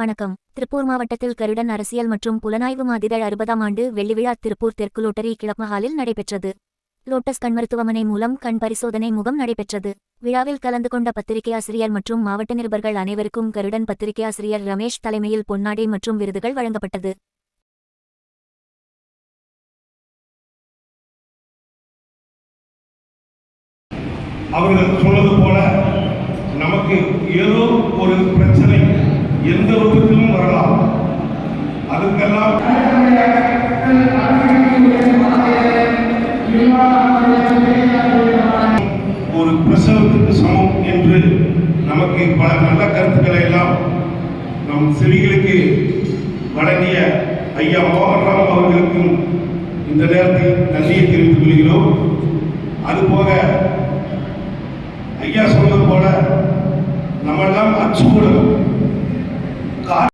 வணக்கம். திருப்பூர் மாவட்டத்தில் கருடன் அரசியல் மற்றும் புலனாய்வு மாதிதழ் 60ஆம் ஆண்டு வெள்ளி விழா திருப்பூர் தெற்கு லோட்டரி கிளப் ஹாலில் நடைபெற்றது. லோட்டஸ் கண் மருத்துவமனை மூலம் கண் பரிசோதனை முகாம் நடைபெற்றது. விழாவில் கலந்து கொண்ட பத்திரிகை ஆசிரியர் மற்றும் மாவட்ட நிருபர்கள் அனைவருக்கும் கருடன் பத்திரிகை ஆசிரியர் ரமேஷ் தலைமையில் பொன்னாடை மற்றும் விருதுகள் வழங்கப்பட்டது. அவர்கள் சொன்னது போல நமக்கு ஏதோ ஒரு பிரச்சனை எந்த விதத்திலும் வரலாம். அதுக்கெல்லாம் ஒரு பிரசவத்துக்கு சமம் என்று நமக்கு பல நல்ல கருத்துக்களை எல்லாம் நம் செவிகளுக்கு வழங்கிய ஐயா மோகன்ராம் அவர்களுக்கும் இந்த நேரத்தில் நன்றியை தெரிவித்துக் கொள்கிறோம். அதுபோக ஐயா சொன்னது போல நம்மெல்லாம் அச்சு ஊடகம்